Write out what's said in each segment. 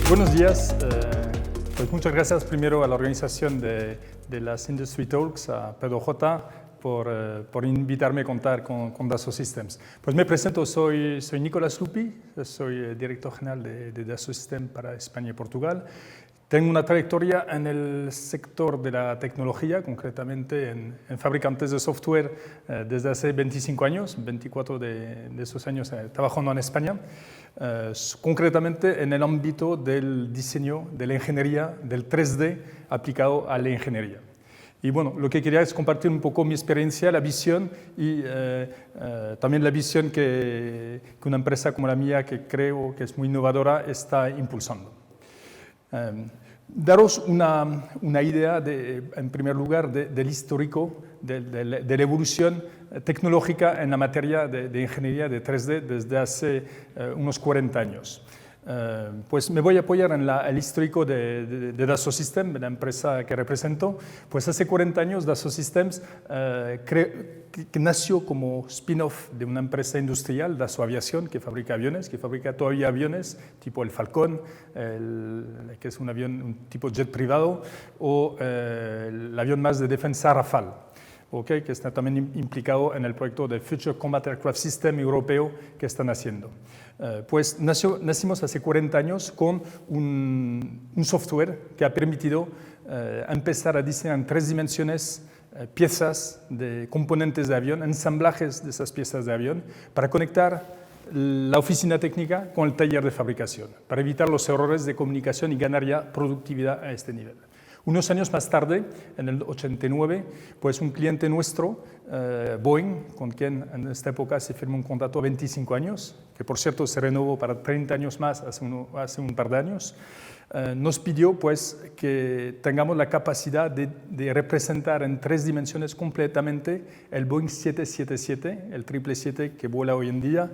Buenos días. Pues muchas gracias primero a la organización de las Industry Talks, a Pedro J, por invitarme a contar con Dassault Systems. Pues me presento, soy Nicolás Lupi, soy director general de Dassault Systems para España y Portugal. Tengo una trayectoria en el sector de la tecnología, concretamente en fabricantes de software desde hace 25 años, 24 de esos años trabajando en España, concretamente en el ámbito del diseño, de la ingeniería, del 3D aplicado a la ingeniería. Y bueno, lo que quería es compartir un poco mi experiencia, la visión y también la visión que una empresa como la mía, que creo que es muy innovadora, está impulsando. Daros una idea, en primer lugar, del histórico, de la evolución tecnológica en la materia de ingeniería de 3D desde hace unos 40 años. Pues me voy a apoyar en el histórico de Dassault Systems, la empresa que represento. Pues hace 40 años Dassault Systems que nació como spin-off de una empresa industrial, Dassault Aviación, que fabrica aviones, que fabrica todavía aviones tipo el Falcon, que es un avión, un tipo jet privado, o el avión más de defensa Rafale, okay, que está también implicado en el proyecto de Future Combat Aircraft System europeo que están haciendo. Pues nacimos hace 40 años con un software que ha permitido empezar a diseñar en 3 dimensiones piezas de componentes de avión, ensamblajes de esas piezas de avión, para conectar la oficina técnica con el taller de fabricación, para evitar los errores de comunicación y ganar ya productividad a este nivel. Unos años más tarde, en el 89, pues un cliente nuestro, Boeing, con quien en esta época se firmó un contrato a 25 años, que por cierto se renovó para 30 años más hace un par de años, nos pidió pues, que tengamos la capacidad de representar en 3 dimensiones completamente el Boeing 777, el 777 que vuela hoy en día,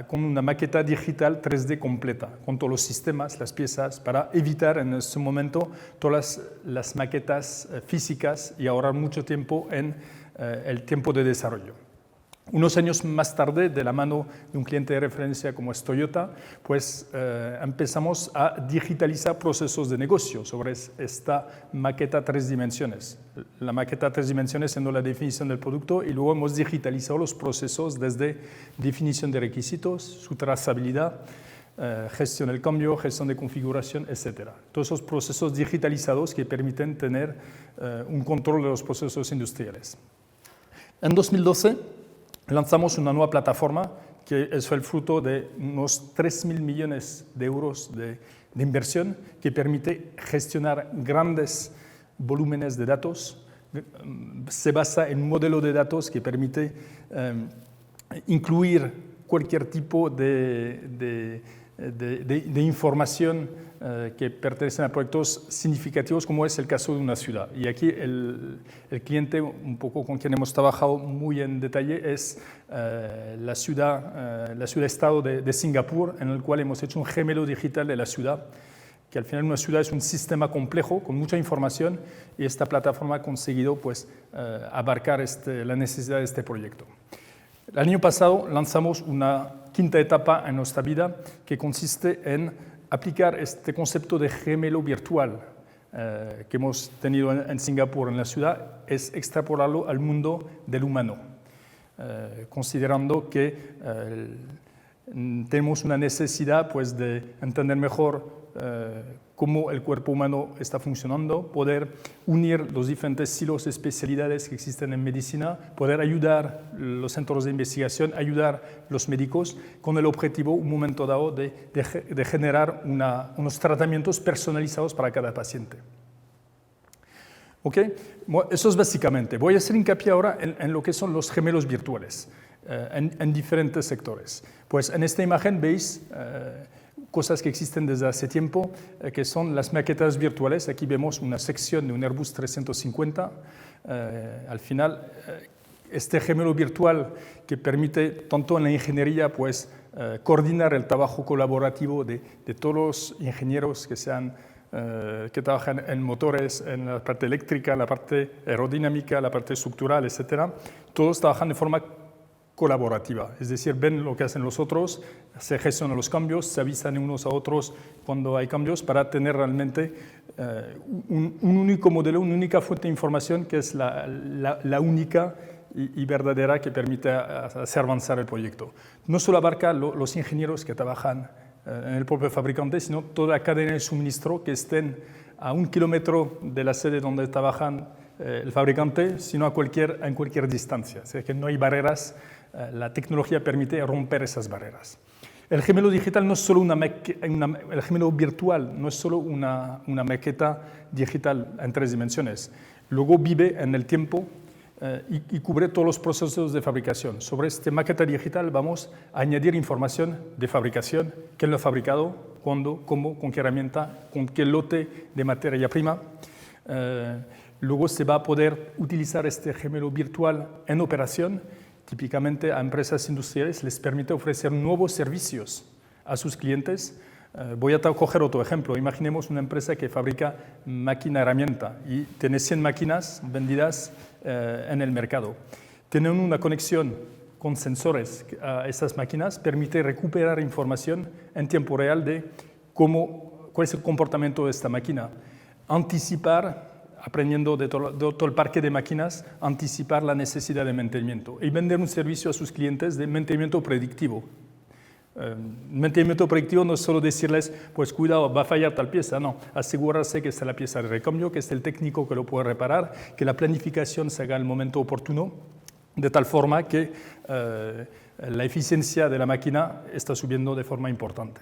con una maqueta digital 3D completa, con todos los sistemas, las piezas, para evitar en ese momento todas las maquetas físicas y ahorrar mucho tiempo en el tiempo de desarrollo. Unos años más tarde, de la mano de un cliente de referencia como es Toyota, pues empezamos a digitalizar procesos de negocio sobre esta maqueta 3 dimensiones. La maqueta 3 dimensiones siendo la definición del producto, y luego hemos digitalizado los procesos desde definición de requisitos, su trazabilidad, gestión del cambio, gestión de configuración, etc. Todos esos procesos digitalizados que permiten tener un control de los procesos industriales. En 2012, lanzamos una nueva plataforma que es el fruto de unos 3.000 millones de euros de inversión, que permite gestionar grandes volúmenes de datos. Se basa en un modelo de datos que permite incluir cualquier tipo de información que pertenecen a proyectos significativos, como es el caso de una ciudad. Y aquí el cliente, un poco con quien hemos trabajado muy en detalle, es la ciudad-estado de Singapur, en el cual hemos hecho un gemelo digital de la ciudad, que al final una ciudad es un sistema complejo con mucha información, y esta plataforma ha conseguido pues, abarcar la necesidad de este proyecto. El año pasado lanzamos una 5ª etapa en nuestra vida, que consiste en aplicar este concepto de gemelo virtual que hemos tenido en Singapur, en la ciudad, es extrapolarlo al mundo del humano, considerando que tenemos una necesidad pues, de entender mejor cómo el cuerpo humano está funcionando, poder unir los diferentes silos de especialidades que existen en medicina, poder ayudar los centros de investigación, ayudar los médicos, con el objetivo, un momento dado, de generar unos tratamientos personalizados para cada paciente. ¿Okay? Eso es básicamente. Voy a hacer hincapié ahora en lo que son los gemelos virtuales en diferentes sectores. Pues en esta imagen veis cosas que existen desde hace tiempo, que son las maquetas virtuales. Aquí vemos una sección de un Airbus 350. Al final, este gemelo virtual que permite, tanto en la ingeniería, pues, coordinar el trabajo colaborativo de todos los ingenieros que trabajan en motores, en la parte eléctrica, la parte aerodinámica, la parte estructural, etc. Todos trabajan de forma colaborativa, es decir, ven lo que hacen los otros, se gestionan los cambios, se avisan unos a otros cuando hay cambios para tener realmente un único modelo, una única fuente de información que es la única y verdadera que permite hacer avanzar el proyecto. No solo abarca los ingenieros que trabajan en el propio fabricante, sino toda la cadena de suministro que estén a 1 kilómetro de la sede donde trabajan el fabricante, sino en cualquier distancia. O sea que no hay barreras, la tecnología permite romper esas barreras. El gemelo digital no es solo el gemelo virtual no es solo una maqueta digital en 3 dimensiones. Luego vive en el tiempo y cubre todos los procesos de fabricación. Sobre esta maqueta digital vamos a añadir información de fabricación, quién lo ha fabricado, cuándo, cómo, con qué herramienta, con qué lote de materia prima. Luego se va a poder utilizar este gemelo virtual en operación. Típicamente a empresas industriales les permite ofrecer nuevos servicios a sus clientes. Voy a coger otro ejemplo. Imaginemos una empresa que fabrica máquina herramienta y tiene 100 máquinas vendidas en el mercado. Tener una conexión con sensores a esas máquinas permite recuperar información en tiempo real de cuál es el comportamiento de esta máquina, anticipar, aprendiendo de todo el parque de máquinas, anticipar la necesidad de mantenimiento y vender un servicio a sus clientes de mantenimiento predictivo. Mantenimiento predictivo no es solo decirles, pues cuidado, va a fallar tal pieza, no, asegurarse que está la pieza de recambio, que está el técnico que lo puede reparar, que la planificación se haga en el momento oportuno, de tal forma que la eficiencia de la máquina está subiendo de forma importante.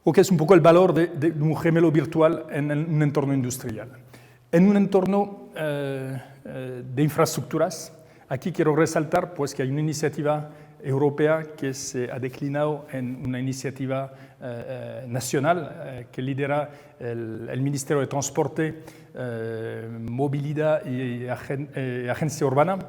O que es un poco el valor de un gemelo virtual en un entorno industrial. En un entorno de infraestructuras, aquí quiero resaltar pues, que hay una iniciativa europea que se ha declinado en una iniciativa nacional que lidera el Ministerio de Transporte, Movilidad y Agencia Urbana,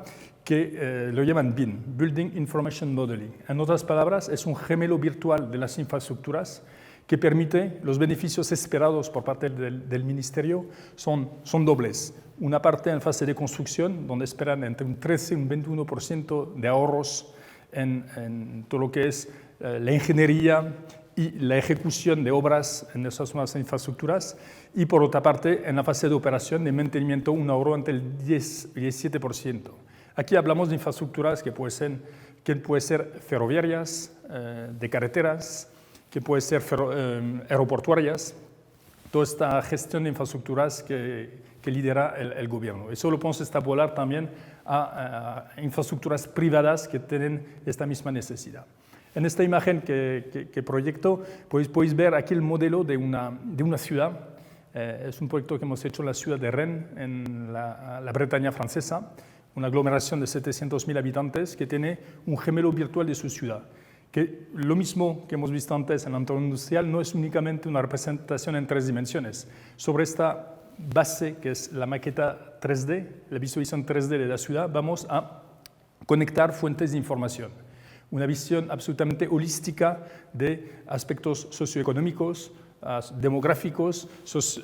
que lo llaman BIM, Building Information Modeling. En otras palabras, es un gemelo virtual de las infraestructuras que permite los beneficios esperados por parte del Ministerio son dobles. Una parte en fase de construcción, donde esperan entre un 13 y un 21% de ahorros en todo lo que es la ingeniería y la ejecución de obras en esas nuevas infraestructuras, y por otra parte, en la fase de operación de mantenimiento, un ahorro entre el 10 y el 17%. Aquí hablamos de infraestructuras que pueden ser ferroviarias, de carreteras, que pueden ser aeroportuarias, toda esta gestión de infraestructuras que lidera el gobierno. Eso lo podemos extrapolar también a infraestructuras privadas que tienen esta misma necesidad. En esta imagen que proyecto podéis ver aquí el modelo de una ciudad. Es un proyecto que hemos hecho en la ciudad de Rennes, en la Bretaña francesa, una aglomeración de 700.000 habitantes que tiene un gemelo virtual de su ciudad. Que lo mismo que hemos visto antes en el entorno industrial no es únicamente una representación en 3 dimensiones. Sobre esta base, que es la maqueta 3D, la visualización 3D de la ciudad, vamos a conectar fuentes de información. Una visión absolutamente holística de aspectos socioeconómicos, demográficos,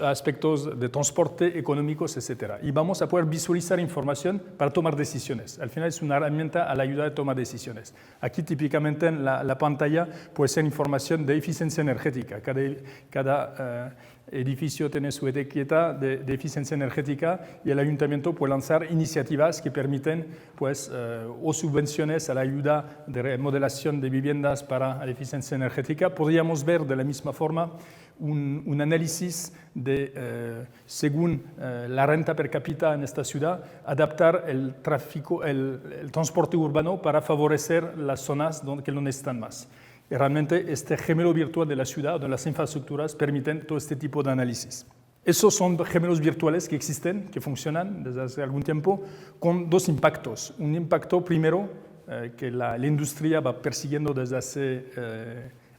aspectos de transporte, económicos, etc. Y vamos a poder visualizar información para tomar decisiones. Al final es una herramienta a la ayuda de tomar decisiones. Aquí típicamente en la pantalla puede ser información de eficiencia energética. Cada edificio tiene su etiqueta de eficiencia energética y el ayuntamiento puede lanzar iniciativas que permiten pues, o subvenciones a la ayuda de remodelación de viviendas para la eficiencia energética. Podríamos ver de la misma forma un análisis de, según la renta per cápita en esta ciudad, adaptar el tráfico, el transporte urbano para favorecer las zonas que lo necesitan más. Y realmente este gemelo virtual de la ciudad, de las infraestructuras, permiten todo este tipo de análisis. Esos son gemelos virtuales que existen, que funcionan desde hace algún tiempo, con 2 impactos. Un impacto primero, que la industria va persiguiendo desde hace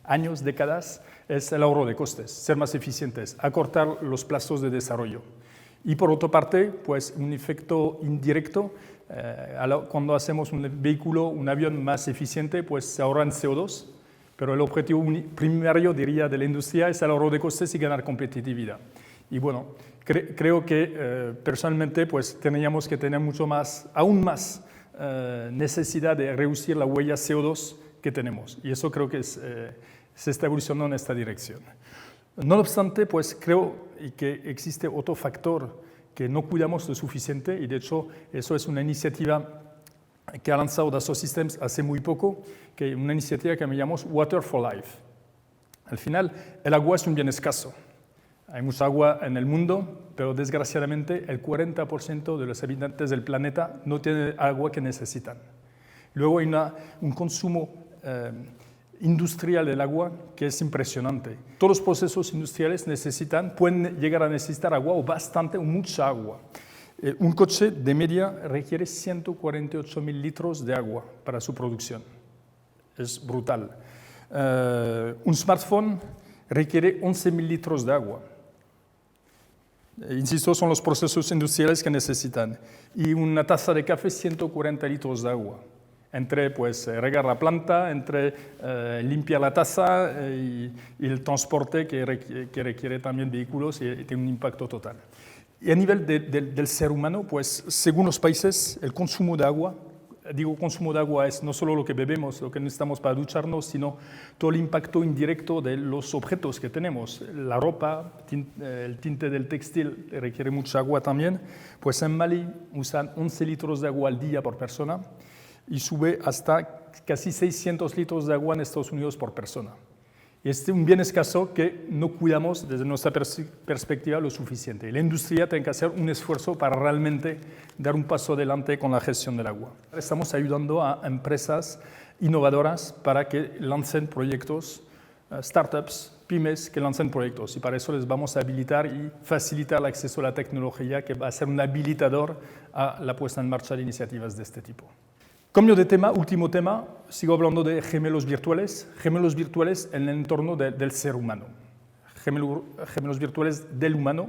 años, décadas, es el ahorro de costes, ser más eficientes, acortar los plazos de desarrollo. Y por otra parte, pues un efecto indirecto, cuando hacemos un vehículo, un avión más eficiente, pues se ahorran CO2, pero el objetivo primario, diría, de la industria es el ahorro de costes y ganar competitividad. Y bueno, creo que personalmente pues, tendríamos que tener mucho más, aún más necesidad de reducir la huella CO2 que tenemos. Y eso creo que se está evolucionando en esta dirección. No obstante, pues creo que existe otro factor que no cuidamos lo suficiente, y de hecho eso es una iniciativa que ha lanzado Dassault Systems hace muy poco, que es una iniciativa que llamamos Water for Life. Al final, el agua es un bien escaso. Hay mucha agua en el mundo, pero desgraciadamente el 40% de los habitantes del planeta no tienen agua que necesitan. Luego hay un consumo industrial del agua que es impresionante. Todos los procesos industriales pueden llegar a necesitar agua o bastante o mucha agua. Un coche de media requiere 148.000 litros de agua para su producción. Es brutal. Un smartphone requiere 11.000 litros de agua. Insisto, son los procesos industriales que necesitan. Y una taza de café, 140 litros de agua. Entre pues, regar la planta, entre limpiar la taza y el transporte que requiere también vehículos y tiene un impacto total. Y a nivel del ser humano, pues según los países, el consumo de agua, digo consumo de agua es no solo lo que bebemos, lo que necesitamos para ducharnos, sino todo el impacto indirecto de los objetos que tenemos. La ropa, el tinte del textil requiere mucha agua también. Pues en Mali usan 11 litros de agua al día por persona y sube hasta casi 600 litros de agua en Estados Unidos por persona. Y este es un bien escaso que no cuidamos desde nuestra perspectiva lo suficiente. Y la industria tiene que hacer un esfuerzo para realmente dar un paso adelante con la gestión del agua. Estamos ayudando a empresas innovadoras para que lancen proyectos, startups, pymes que lancen proyectos. Y para eso les vamos a habilitar y facilitar el acceso a la tecnología que va a ser un habilitador a la puesta en marcha de iniciativas de este tipo. Cambio de tema, último tema, sigo hablando de gemelos virtuales en el entorno del ser humano. Gemelos virtuales del humano,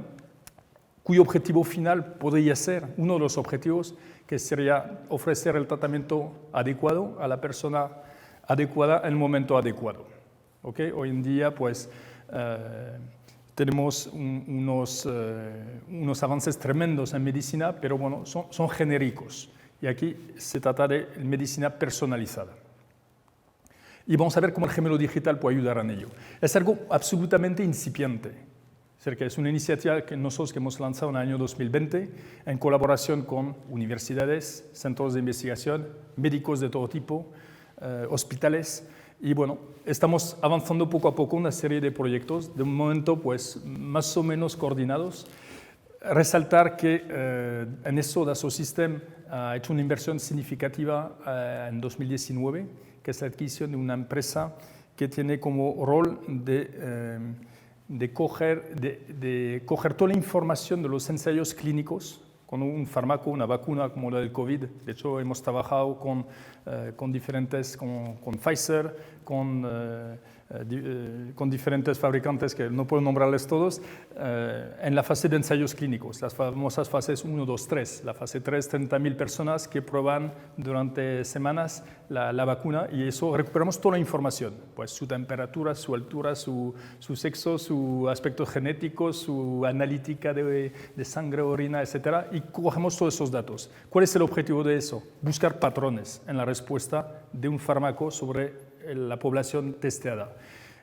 cuyo objetivo final podría ser, uno de los objetivos, que sería ofrecer el tratamiento adecuado a la persona adecuada en el momento adecuado. ¿Okay? Hoy en día, pues, tenemos unos avances tremendos en medicina, pero bueno, son genéricos. Y aquí se trata de medicina personalizada. Y vamos a ver cómo el gemelo digital puede ayudar en ello. Es algo absolutamente incipiente. Es una iniciativa que nosotros hemos lanzado en el año 2020 en colaboración con universidades, centros de investigación, médicos de todo tipo, hospitales. Y bueno, estamos avanzando poco a poco una serie de proyectos, de un momento pues más o menos coordinados. Resaltar que en eso Dassault Systèmes ha hecho una inversión significativa en 2019, que es la adquisición de una empresa que tiene como rol de coger toda la información de los ensayos clínicos con un fármaco, una vacuna como la del COVID. De hecho, hemos trabajado con Pfizer, con diferentes fabricantes que no puedo nombrarles todos, en la fase de ensayos clínicos, las famosas fases 1, 2, 3. La fase 3, 30.000 personas que prueban durante semanas la vacuna y eso recuperamos toda la información, pues su temperatura, su altura, su sexo, su aspecto genético, su analítica de sangre, orina, etc. Y cogemos todos esos datos. ¿Cuál es el objetivo de eso? Buscar patrones en la respuesta de un fármaco sobre la población testeada.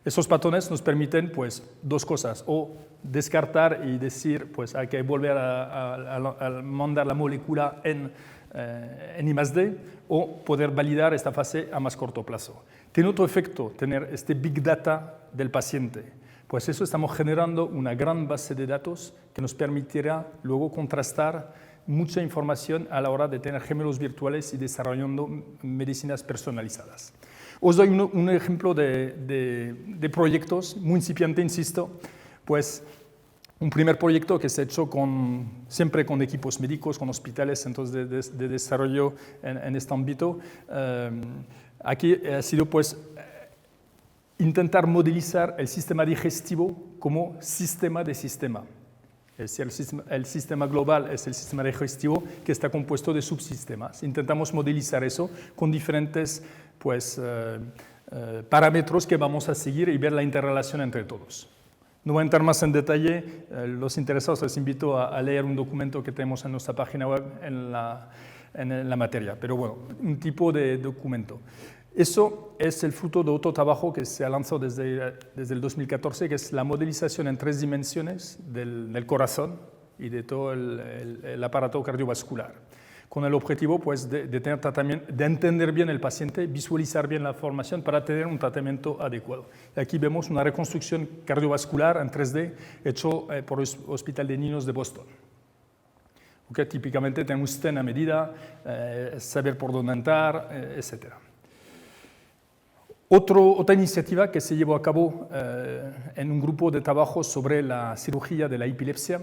Esos patrones nos permiten pues, dos cosas, o descartar y decir pues, hay que volver a mandar la molécula en I+D, o poder validar esta fase a más corto plazo. Tiene otro efecto tener este big data del paciente. Pues eso estamos generando una gran base de datos que nos permitirá luego contrastar mucha información a la hora de tener gemelos virtuales y desarrollando medicinas personalizadas. Os doy un ejemplo de proyectos muy incipiente, insisto, pues un primer proyecto que se ha hecho siempre con equipos médicos, con hospitales, centros de desarrollo en este ámbito. Aquí ha sido pues intentar modelizar el sistema digestivo como sistema de sistema. Es decir, el sistema global es el sistema digestivo que está compuesto de subsistemas. Intentamos modelizar eso con diferentes pues, parámetros que vamos a seguir y ver la interrelación entre todos. No voy a entrar más en detalle, los interesados les invito a leer un documento que tenemos en nuestra página web, en en la materia, pero bueno, un tipo de documento. Eso es el fruto de otro trabajo que se ha lanzado desde el 2014, que es la modelización en 3 dimensiones del corazón y de todo el aparato cardiovascular, con el objetivo pues, de tener tratamiento, de entender bien el paciente, visualizar bien la formación para tener un tratamiento adecuado. Y aquí vemos una reconstrucción cardiovascular en 3D hecho por el Hospital de Niños de Boston. Okay, típicamente tenemos usted a medida, saber por dónde entrar, etc. Otra iniciativa que se llevó a cabo en un grupo de trabajo sobre la cirugía de la epilepsia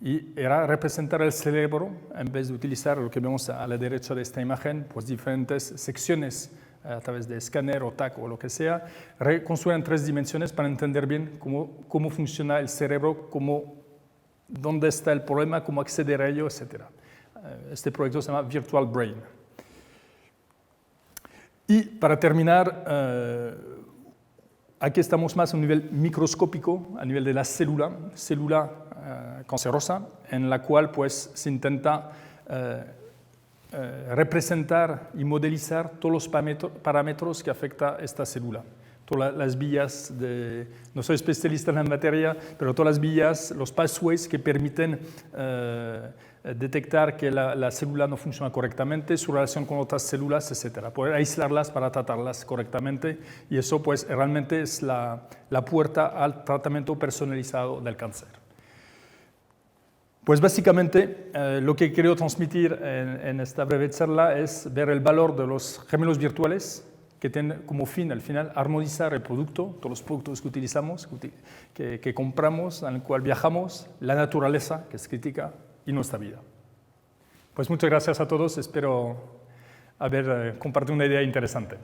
y era representar el cerebro, en vez de utilizar lo que vemos a la derecha de esta imagen, pues diferentes secciones a través de escáner o TAC o lo que sea, reconstruir en 3 dimensiones para entender bien cómo funciona el cerebro, dónde está el problema, cómo acceder a ello, etc. Este proyecto se llama Virtual Brain. Y para terminar, aquí estamos más a un nivel microscópico, a nivel de la célula cancerosa, en la cual pues, se intenta representar y modelizar todos los parámetros que afectan a esta célula. Todas las vías, no soy especialista en la materia, pero todas las vías, los pathways que permiten detectar que la célula no funciona correctamente, su relación con otras células, etc. Poder aislarlas para tratarlas correctamente y eso pues realmente es la puerta al tratamiento personalizado del cáncer. Pues básicamente lo que quiero transmitir en esta breve charla es ver el valor de los gemelos virtuales que tienen como fin al final armonizar el producto, todos los productos que utilizamos, que compramos, en el cual viajamos, la naturaleza que es crítica y nuestra vida. Pues muchas gracias a todos, espero haber compartido una idea interesante.